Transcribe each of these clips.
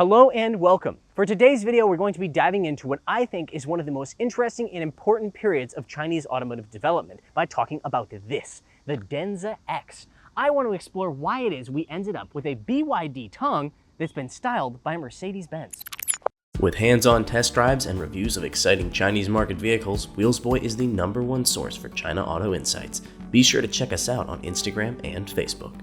Hello and welcome. For today's video, we're going to be diving into what I think is one of the most interesting and important periods of Chinese automotive development by talking about this, the Denza X. I want to explore why it is we ended up with a BYD Tang that's been styled by Mercedes-Benz. With hands-on test drives and reviews of exciting Chinese market vehicles, Wheelsboy is the #1 source for China auto insights. Be sure to check us out on Instagram and Facebook.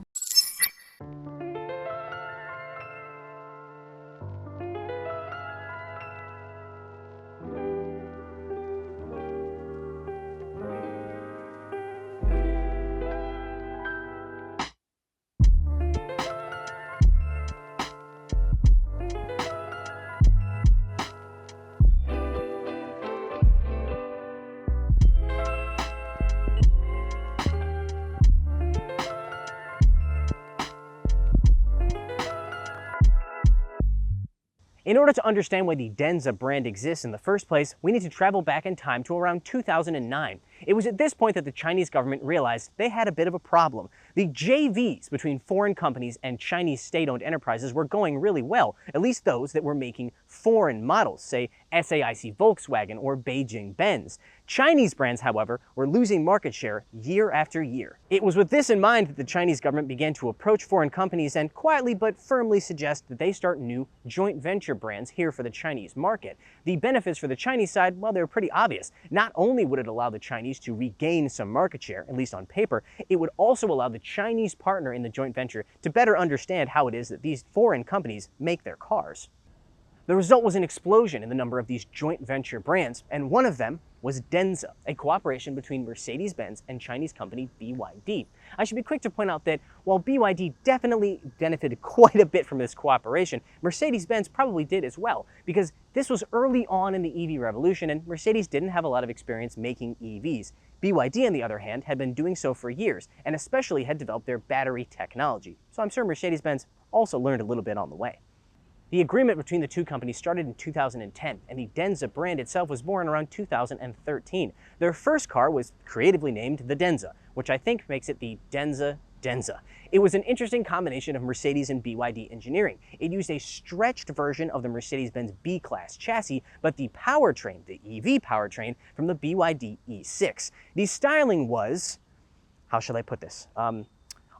In order to understand why the Denza brand exists in the first place, we need to travel back in time to around 2009. It was at this point that the Chinese government realized they had a bit of a problem. The JVs between foreign companies and Chinese state-owned enterprises were going really well, at least those that were making foreign models, say SAIC Volkswagen or Beijing Benz. Chinese brands, however, were losing market share year after year. It was with this in mind that the Chinese government began to approach foreign companies and quietly but firmly suggest that they start new joint venture brands here for the Chinese market. The benefits for the Chinese side, well, they're pretty obvious. Not only would it allow the Chinese to regain some market share, at least on paper, it would also allow the Chinese partner in the joint venture to better understand how it is that these foreign companies make their cars. The result was an explosion in the number of these joint venture brands, and one of them was Denza, a cooperation between Mercedes-Benz and Chinese company BYD. I should be quick to point out that while BYD definitely benefited quite a bit from this cooperation, Mercedes-Benz probably did as well, because this was early on in the EV revolution and Mercedes didn't have a lot of experience making EVs. BYD, on the other hand, had been doing so for years, and especially had developed their battery technology. So I'm sure Mercedes-Benz also learned a little bit on the way. The agreement between the two companies started in 2010, and the Denza brand itself was born around 2013. Their first car was creatively named the Denza, which I think makes it the Denza Denza. It was an interesting combination of Mercedes and BYD engineering. It used a stretched version of the Mercedes-Benz B-Class chassis, but the powertrain, the EV powertrain, from the BYD E6. The styling was, how shall I put this,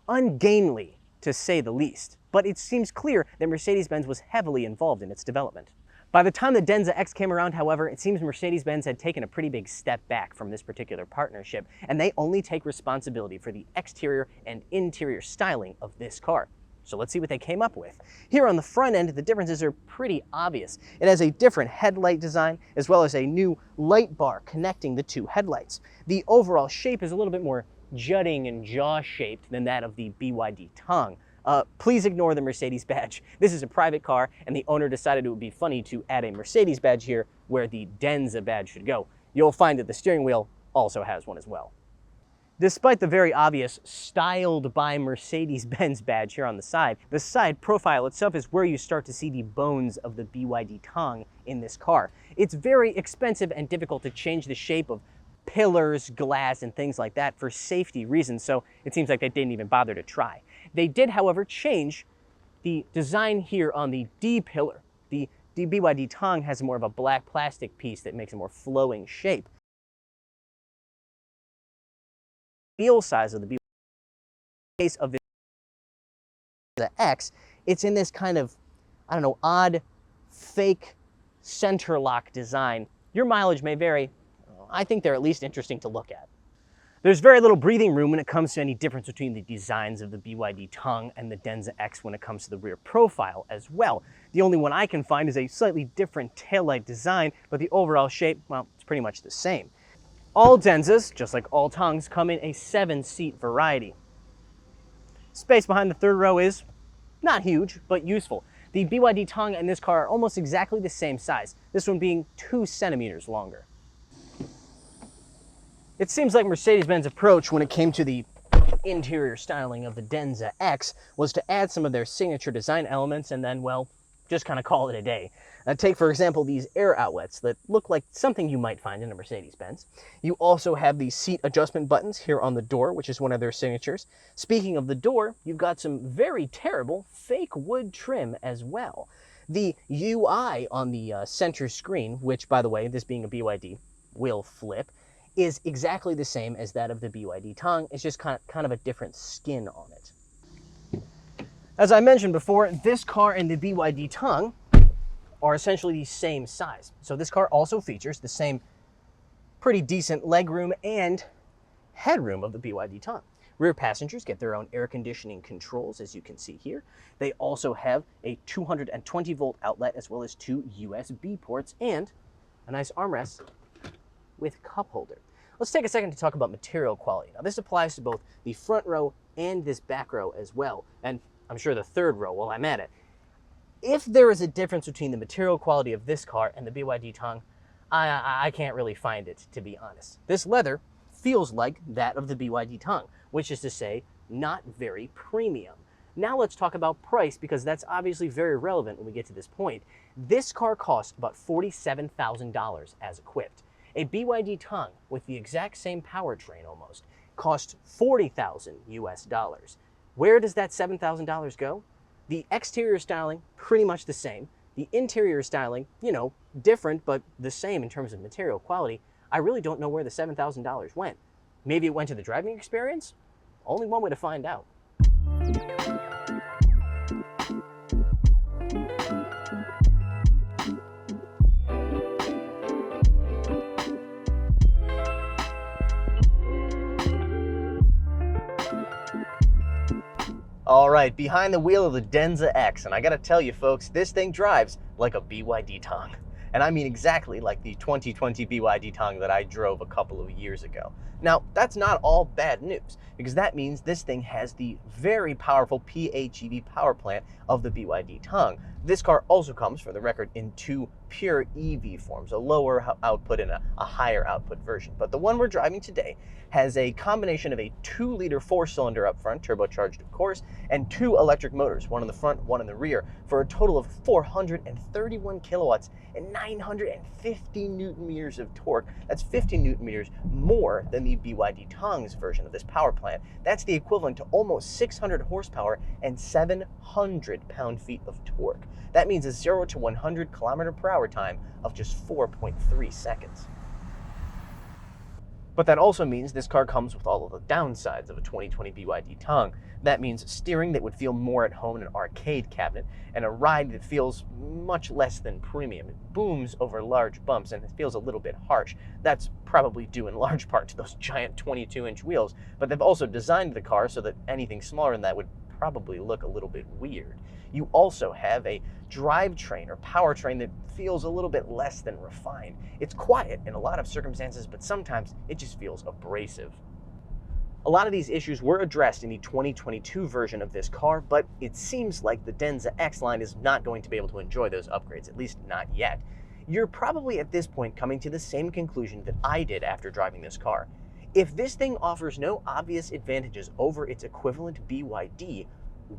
ungainly, to say the least. But it seems clear that Mercedes-Benz was heavily involved in its development. By the time the Denza X came around, however, it seems Mercedes-Benz had taken a pretty big step back from this particular partnership, and they only take responsibility for the exterior and interior styling of this car. So let's see what they came up with. Here on the front end, the differences are pretty obvious. It has a different headlight design, as well as a new light bar connecting the two headlights. The overall shape is a little bit more jutting and jaw-shaped than that of the BYD Tang. Please ignore the Mercedes badge. This is a private car, and the owner decided it would be funny to add a Mercedes badge here where the Denza badge should go. You'll find that the steering wheel also has one as well. Despite the very obvious styled by Mercedes-Benz badge here on the side profile itself is where you start to see the bones of the BYD Tang in this car. It's very expensive and difficult to change the shape of pillars, glass, and things like that for safety reasons, so it seems like they didn't even bother to try. They did, however, change the design here on the D pillar. The BYD Tang has more of a black plastic piece that makes a more flowing shape. The wheel size of the BYD, in the case of the X, it's in this kind of, I don't know, odd, fake center lock design. Your mileage may vary. I think they're at least interesting to look at. There's very little breathing room when it comes to any difference between the designs of the BYD Tang and the Denza X when it comes to the rear profile as well. The only one I can find is a slightly different taillight design, but the overall shape, well, it's pretty much the same. All Denzas, just like all Tangs, come in a 7-seat variety. Space behind the third row is not huge, but useful. The BYD Tang and this car are almost exactly the same size, this one being 2 centimeters longer. It seems like Mercedes-Benz approach when it came to the interior styling of the Denza X was to add some of their signature design elements and then, well, just kind of call it a day. Take, for example, these air outlets that look like something you might find in a Mercedes-Benz. You also have the seat adjustment buttons here on the door, which is one of their signatures. Speaking of the door, you've got some very terrible fake wood trim as well. The UI on the center screen, which, by the way, this being a BYD, will flip, is exactly the same as that of the BYD Tang. It's just kind of a different skin on it. As I mentioned before, this car and the BYD Tang are essentially the same size. So this car also features the same pretty decent legroom and headroom of the BYD Tang. Rear passengers get their own air conditioning controls, as you can see here. They also have a 220 volt outlet as well as 2 USB ports and a nice armrest with cup holder. Let's take a second to talk about material quality. Now this applies to both the front row and this back row as well, and I'm sure the third row while I'm at it. If there is a difference between the material quality of this car and the BYD Tang, I can't really find it, to be honest. This leather feels like that of the BYD Tang, which is to say, not very premium. Now let's talk about price, because that's obviously very relevant when we get to this point. This car costs about $47,000 as equipped. A BYD Tang with the exact same powertrain almost costs $40,000 US. Where does that $7,000 go? The exterior styling, pretty much the same. The interior styling, you know, different, but the same in terms of material quality. I really don't know where the $7,000 went. Maybe it went to the driving experience? Only one way to find out. All right, behind the wheel of the Denza X, and I gotta tell you folks, this thing drives like a BYD Tang. And I mean exactly like the 2020 BYD Tang that I drove a couple of years ago. Now, that's not all bad news, because that means this thing has the very powerful PHEV power plant of the BYD Tang. This car also comes, for the record, in 2 pure EV forms, a lower output and a higher output version. But the one we're driving today has a combination of a 2-liter 4-cylinder up front, turbocharged of course, and 2 electric motors, one in the front, one in the rear, for a total of 431 kilowatts and 950 newton meters of torque. That's 50 newton meters more than the BYD Tang's version of this power plant. That's the equivalent to almost 600 horsepower and 700 pound-feet of torque. That means a 0 to 100 kilometer per hour time of just 4.3 seconds. But that also means this car comes with all of the downsides of a 2020 BYD Tang. That means steering that would feel more at home in an arcade cabinet, and a ride that feels much less than premium. It booms over large bumps and it feels a little bit harsh. That's probably due in large part to those giant 22-inch wheels, but they've also designed the car so that anything smaller than that would probably look a little bit weird. You also have a drivetrain or powertrain that feels a little bit less than refined. It's quiet in a lot of circumstances, but sometimes it just feels abrasive. A lot of these issues were addressed in the 2022 version of this car, but it seems like the Denza X line is not going to be able to enjoy those upgrades, at least not yet. You're probably at this point coming to the same conclusion that I did after driving this car. If this thing offers no obvious advantages over its equivalent BYD,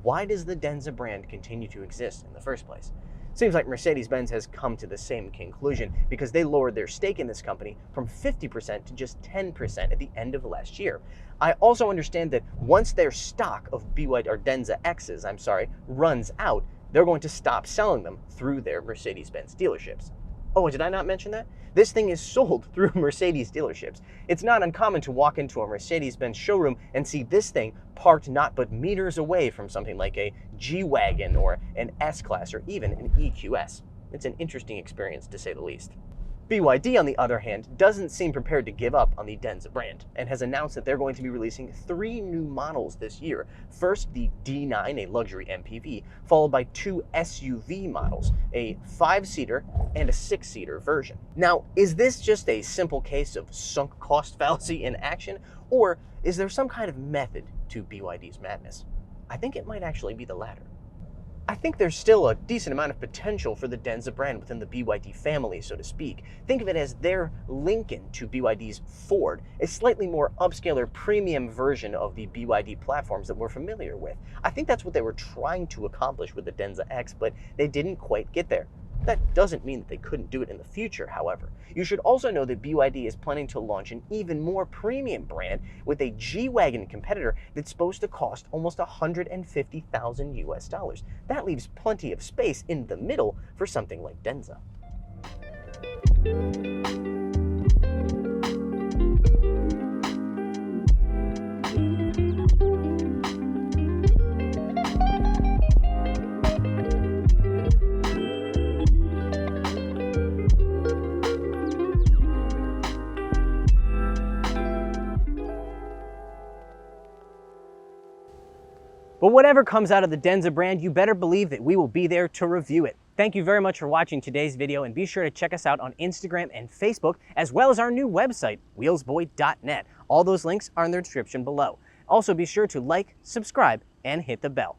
why does the Denza brand continue to exist in the first place? Seems like Mercedes-Benz has come to the same conclusion, because they lowered their stake in this company from 50% to just 10% at the end of last year. I also understand that once their stock of BYD or Denza X's, runs out, they're going to stop selling them through their Mercedes-Benz dealerships. Oh, did I not mention that? This thing is sold through Mercedes dealerships. It's not uncommon to walk into a Mercedes-Benz showroom and see this thing parked not but meters away from something like a G-Wagon or an S-Class or even an EQS. It's an interesting experience, to say the least. BYD, on the other hand, doesn't seem prepared to give up on the Denza brand and has announced that they're going to be releasing 3 new models this year. First, the D9, a luxury MPV, followed by 2 SUV models, a 5-seater and a 6-seater version. Now, is this just a simple case of sunk cost fallacy in action, or is there some kind of method to BYD's madness? I think it might actually be the latter. I think there's still a decent amount of potential for the Denza brand within the BYD family, so to speak. Think of it as their Lincoln to BYD's Ford, a slightly more upscaler premium version of the BYD platforms that we're familiar with. I think that's what they were trying to accomplish with the Denza X, but they didn't quite get there. That doesn't mean that they couldn't do it in the future, however. You should also know that BYD is planning to launch an even more premium brand with a G-Wagon competitor that's supposed to cost almost $150,000 US. That leaves plenty of space in the middle for something like Denza. But whatever comes out of the Denza brand, you better believe that we will be there to review it. Thank you very much for watching today's video, and be sure to check us out on Instagram and Facebook, as well as our new website, wheelsboy.net. All those links are in the description below. Also be sure to like, subscribe, and hit the bell.